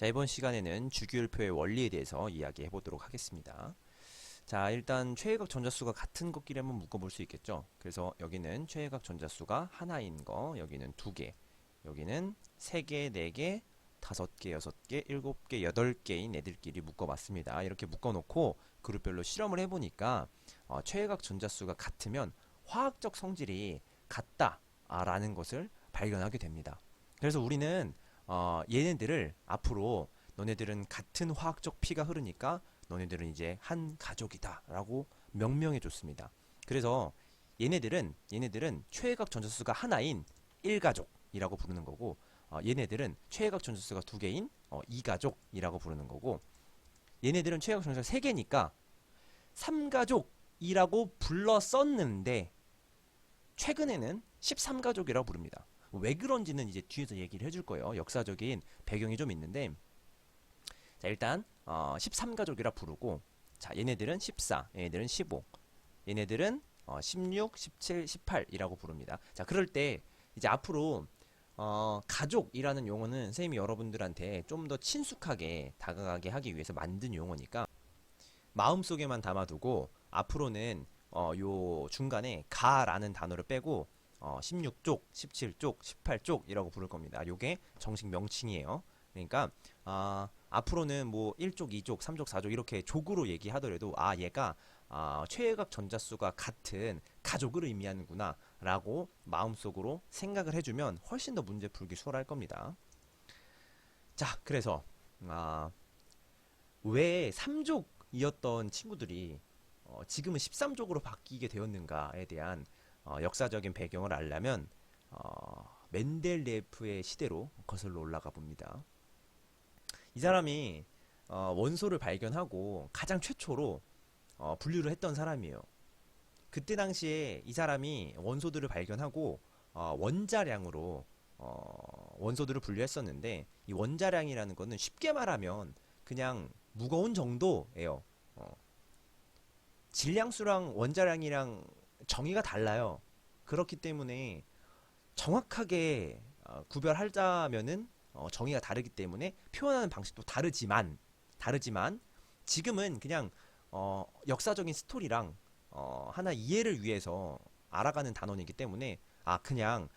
자, 이번 시간에는 주기율표의 원리에 대해서 이야기해 보도록 하겠습니다. 자, 일단 최외각 전자수가 같은 것끼리 한번 묶어볼 수 있겠죠. 그래서 여기는 최외각 전자수가 하나인 거, 여기는 두 개, 여기는 세 개, 네 개, 다섯 개, 여섯 개, 일곱 개, 여덟 개인 애들끼리 묶어봤습니다. 이렇게 묶어놓고 그룹별로 실험을 해보니까 최외각 전자수가 같으면 화학적 성질이 같다라는 것을 발견하게 됩니다. 그래서 우리는 얘네들을 앞으로 너네들은 같은 화학적 피가 흐르니까 너네들은 이제 한 가족이다 라고 명명해 줬습니다. 그래서 얘네들은 최외각 전자수가 하나인 1가족이라고 부르는 거고, 얘네들은 최외각 전자수가 두 개인 2가족이라고 부르는 거고, 얘네들은 최외각 전자수가 3개니까 3가족이라고 불렀었는데 최근에는 13가족이라고 부릅니다. 왜 그런지는 이제 뒤에서 얘기를 해줄 거예요. 역사적인 배경이 좀 있는데, 자, 일단 13가족이라 부르고, 자, 얘네들은 14, 얘네들은 15, 얘네들은 16, 17, 18이라고 부릅니다. 자, 그럴 때 이제 앞으로 가족이라는 용어는 선생님이 여러분들한테 좀 더 친숙하게 다가가게 하기 위해서 만든 용어니까 마음속에만 담아두고 앞으로는 요 중간에 가라는 단어를 빼고 16쪽, 17쪽, 18쪽이라고 부를 겁니다. 요게 정식 명칭이에요. 그러니까 앞으로는 뭐 1쪽, 2쪽, 3쪽, 4쪽 이렇게 족으로 얘기하더라도 얘가 최외각 전자수가 같은 가족을 의미하는구나 라고 마음속으로 생각을 해주면 훨씬 더 문제 풀기 수월할 겁니다. 자, 그래서 왜 3족이었던 친구들이 지금은 13족으로 바뀌게 되었는가에 대한 역사적인 배경을 알려면 멘델레프의 시대로 거슬러 올라가 봅니다. 이 사람이 원소를 발견하고 가장 최초로 분류를 했던 사람이에요. 그때 당시에 이 사람이 원소들을 발견하고 원자량으로 원소들을 분류했었는데, 이 원자량이라는 거는 쉽게 말하면 그냥 무거운 정도예요. 질량수랑 원자량이랑 정의가 달라요. 그렇기 때문에 정확하게 구별하자면은 정의가 다르기 때문에 표현하는 방식도 다르지만 지금은 그냥 역사적인 스토리랑 하나 이해를 위해서 알아가는 단원이기 때문에 그냥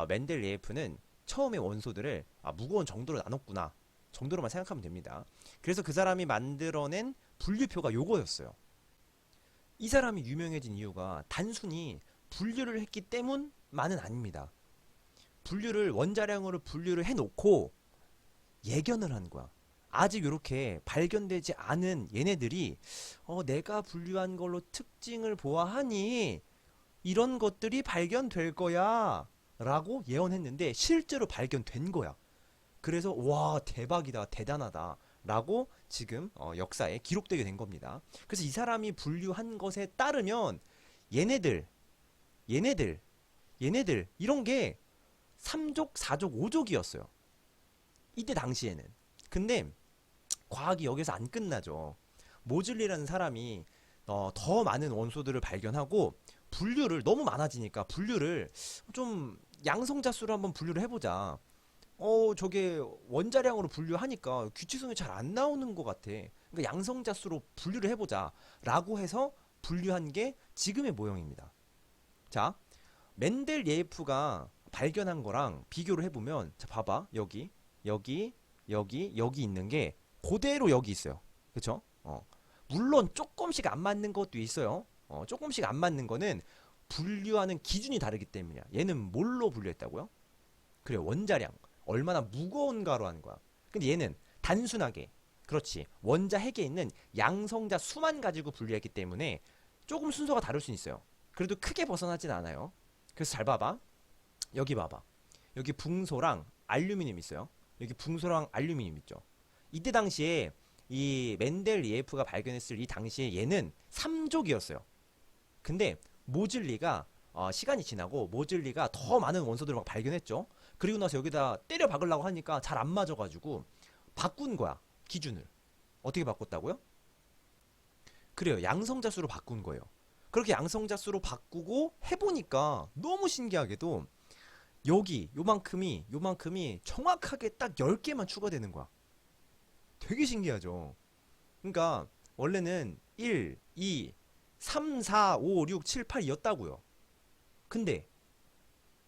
멘델레예프는 처음에 원소들을 무거운 정도로 나눴구나 정도로만 생각하면 됩니다. 그래서 그 사람이 만들어낸 분류표가 요거였어요. 이 사람이 유명해진 이유가 단순히 분류를 했기 때문만은 아닙니다. 원자량으로 분류를 해놓고 예견을 한 거야. 아직 이렇게 발견되지 않은 얘네들이 내가 분류한 걸로 특징을 보아하니 이런 것들이 발견될 거야 라고 예언했는데 실제로 발견된 거야. 그래서 와, 대박이다, 대단하다 라고 지금 역사에 기록되게 된 겁니다. 그래서 이 사람이 분류한 것에 따르면 얘네들 이런 게 3족, 4족, 5족이었어요. 이때 당시에는. 근데 과학이 여기서 안 끝나죠. 모즐리라는 사람이 더 많은 원소들을 발견하고 분류를 너무 많아지니까 분류를 좀 양성자수로 한번 분류를 해보자. 저게 원자량으로 분류하니까 규칙성이 잘 안 나오는 것 같아. 그러니까 양성자수로 분류를 해보자 라고 해서 분류한 게 지금의 모형입니다. 자, 멘델예프가 발견한 거랑 비교를 해보면, 자, 봐봐. 여기 있는 게 그대로 여기 있어요. 그쵸? 물론 조금씩 안 맞는 것도 있어요. 조금씩 안 맞는 거는 분류하는 기준이 다르기 때문이야. 얘는 뭘로 분류했다고요? 그래, 원자량. 얼마나 무거운가로 하는 거야. 근데 얘는 단순하게, 그렇지, 원자 핵에 있는 양성자 수만 가지고 분류했기 때문에 조금 순서가 다를 수 있어요. 그래도 크게 벗어나진 않아요. 그래서 잘 봐봐. 여기 봐봐. 여기 붕소랑 알루미늄 있어요. 여기 붕소랑 알루미늄 있죠. 이때 당시에 이 멘델리예프가 발견했을 이 당시에 얘는 3족이었어요. 근데 모즐리가 시간이 지나고 모즐리가 더 많은 원소들을 막 발견했죠. 그리고 나서 여기다 때려 박으려고 하니까 잘 안 맞아가지고 바꾼 거야, 기준을. 어떻게 바꿨다고요? 그래요, 양성자수로 바꾼 거예요. 그렇게 양성자수로 바꾸고 해보니까 너무 신기하게도 요만큼이 정확하게 딱 10개만 추가되는 거야. 되게 신기하죠. 그러니까 원래는 1, 2, 3, 4, 5, 6, 7, 8이었다고요. 근데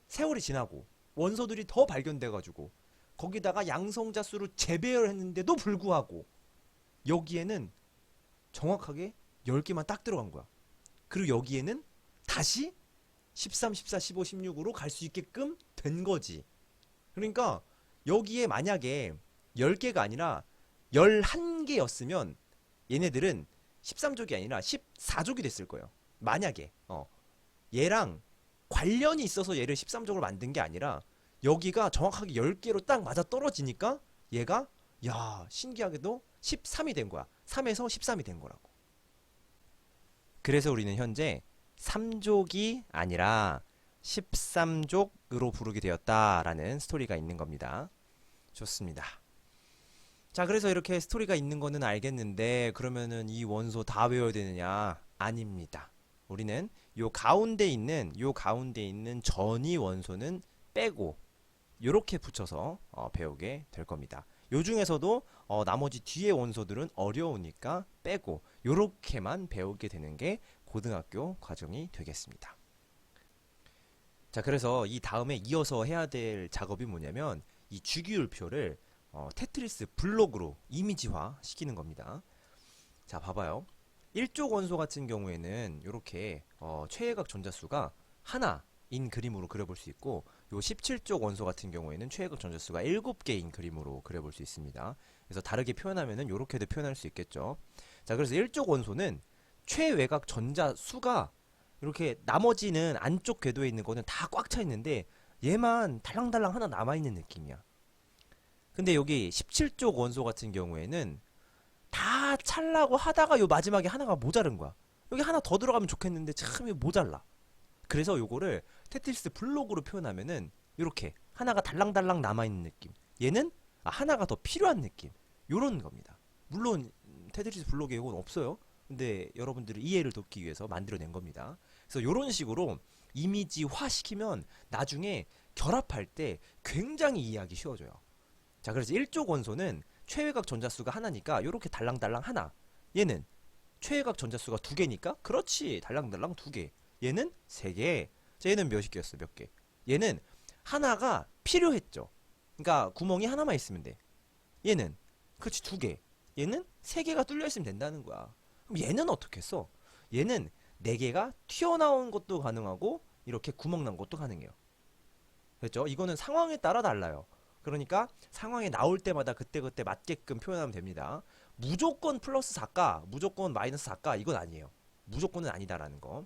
세월이 지나고 원소들이 더 발견돼가지고 거기다가 양성자 수를 재배열했는데도 불구하고 여기에는 정확하게 10개만 딱 들어간 거야. 그리고 여기에는 다시 13, 14, 15, 16으로 갈 수 있게끔 된 거지. 그러니까 여기에 만약에 10개가 아니라 11개였으면 얘네들은 13족이 아니라 14족이 됐을 거예요. 만약에 얘랑 관련이 있어서 얘를 13족으로 만든 게 아니라 여기가 정확하게 10개로 딱 맞아 떨어지니까 얘가 야 신기하게도 13이 된 거야. 3에서 13이 된 거라고. 그래서 우리는 현재 3족이 아니라 13족으로 부르게 되었다라는 스토리가 있는 겁니다. 좋습니다. 자, 그래서 이렇게 스토리가 있는 거는 알겠는데 그러면은 이 원소 다 외워야 되느냐? 아닙니다. 우리는 요 가운데 있는 전이 원소는 빼고 요렇게 붙여서 배우게 될 겁니다. 요 중에서도 나머지 뒤에 원소들은 어려우니까 빼고 요렇게만 배우게 되는 게 고등학교 과정이 되겠습니다. 자, 그래서 이 다음에 이어서 해야 될 작업이 뭐냐면 이 주기율표를 테트리스 블록으로 이미지화 시키는 겁니다. 자, 봐봐요. 1족 원소 같은 경우에는 이렇게 최애각 전자수가 하나인 그림으로 그려볼 수 있고 요 17족 원소 같은 경우에는 최애각 전자수가 7개인 그림으로 그려볼 수 있습니다. 그래서 다르게 표현하면은 이렇게도 표현할 수 있겠죠. 자, 그래서 1족 원소는 최외곽 전자수가 이렇게 나머지는 안쪽 궤도에 있는 거는 다 꽉 차 있는데 얘만 달랑달랑 하나 남아있는 느낌이야. 근데 여기 17족 원소 같은 경우에는 다 찰라고 하다가 요 마지막에 하나가 모자른 거야. 여기 하나 더 들어가면 좋겠는데 참 이거 모자라. 그래서 요거를 테트리스 블록으로 표현하면은 이렇게 하나가 달랑달랑 남아있는 느낌. 얘는 하나가 더 필요한 느낌. 요런 겁니다. 물론 테트리스 블록에 이건 없어요. 근데 여러분들이 이해를 돕기 위해서 만들어낸 겁니다. 그래서 요런 식으로 이미지화 시키면 나중에 결합할 때 굉장히 이해하기 쉬워져요. 자, 그래서 1족 원소는 최외곽 전자수가 하나니까 요렇게 달랑달랑 하나. 얘는 최외곽 전자수가 2개니까 그렇지 달랑달랑 2개. 얘는 3개. 자, 얘는 몇이 꼈어? 몇 개? 얘는 하나가 필요했죠. 그러니까 구멍이 하나만 있으면 돼. 얘는 그렇지 2개. 얘는 3개가 뚫려 있으면 된다는 거야. 그럼 얘는 어떻게 써? 얘는 4개가 튀어나온 것도 가능하고 이렇게 구멍 난 것도 가능해요. 그렇죠? 이거는 상황에 따라 달라요. 그러니까 상황에 나올 때마다 그때그때 맞게끔 표현하면 됩니다. 무조건 플러스 4가 무조건 마이너스 4가 이건 아니에요. 무조건은 아니다라는 거.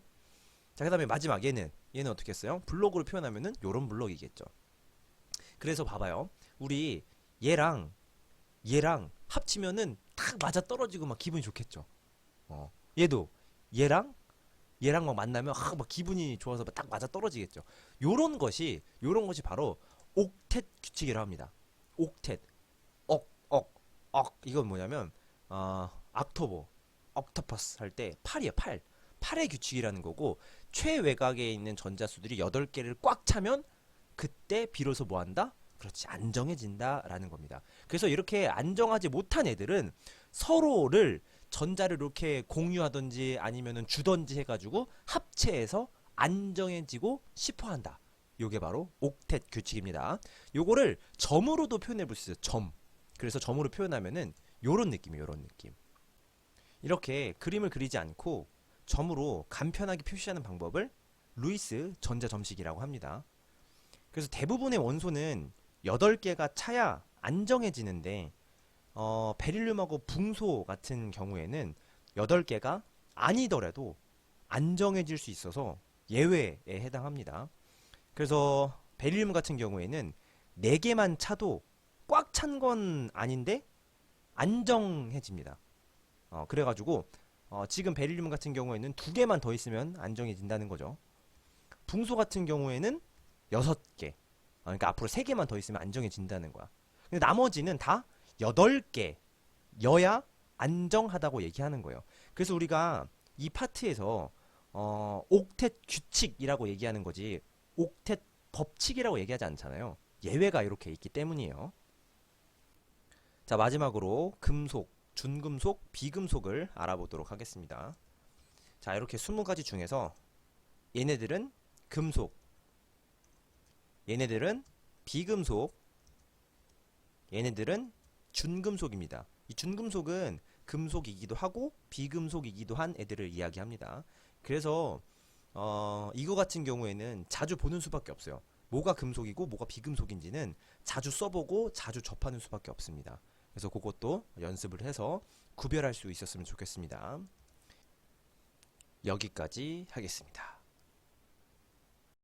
자, 그 다음에 마지막 얘는 어떻게 했어요? 블록으로 표현하면은 요런 블록이겠죠. 그래서 봐봐요. 우리 얘랑 합치면은 딱 맞아 떨어지고 막 기분이 좋겠죠. 얘도 얘랑 막 만나면 막 기분이 좋아서 딱 맞아 떨어지겠죠. 요런 것이 바로 옥텟 규칙이라고 합니다. 옥텟, 이건 뭐냐면 악토버, 옥토퍼스 할 때 8이에요. 8의 규칙이라는 거고 최외곽에 있는 전자수들이 8개를 꽉 차면 그때 비로소 뭐한다? 그렇지, 안정해진다라는 겁니다. 그래서 이렇게 안정하지 못한 애들은 서로를 전자를 이렇게 공유하든지 아니면은 주든지 해가지고 합체해서 안정해지고 싶어 한다. 요게 바로 옥텟 규칙입니다. 요거를 점으로도 표현해 볼 수 있어요. 점. 그래서 점으로 표현하면은 요런 느낌이에요. 요런 느낌. 이렇게 그림을 그리지 않고 점으로 간편하게 표시하는 방법을 루이스 전자점식이라고 합니다. 그래서 대부분의 원소는 8개가 차야 안정해지는데 베릴륨하고 붕소 같은 경우에는 8개가 아니더라도 안정해질 수 있어서 예외에 해당합니다. 그래서 베릴륨 같은 경우에는 4개만 차도 꽉 찬 건 아닌데 안정해집니다. 그래가지고 지금 베릴륨 같은 경우에는 2개만 더 있으면 안정해진다는 거죠. 붕소 같은 경우에는 6개. 그러니까 앞으로 3개만 더 있으면 안정해진다는 거야. 근데 나머지는 다 8개여야 안정하다고 얘기하는 거예요. 그래서 우리가 이 파트에서 옥텟 규칙이라고 얘기하는 거지 옥텟 법칙이라고 얘기하지 않잖아요. 예외가 이렇게 있기 때문이에요. 자, 마지막으로 금속, 준금속, 비금속을 알아보도록 하겠습니다. 자, 이렇게 20가지 중에서 얘네들은 금속, 얘네들은 비금속, 얘네들은 준금속입니다. 이 준금속은 금속이기도 하고 비금속이기도 한 애들을 이야기합니다. 그래서 이거 같은 경우에는 자주 보는 수밖에 없어요. 뭐가 금속이고 뭐가 비금속인지는 자주 써보고 자주 접하는 수밖에 없습니다. 그래서 그것도 연습을 해서 구별할 수 있었으면 좋겠습니다. 여기까지 하겠습니다.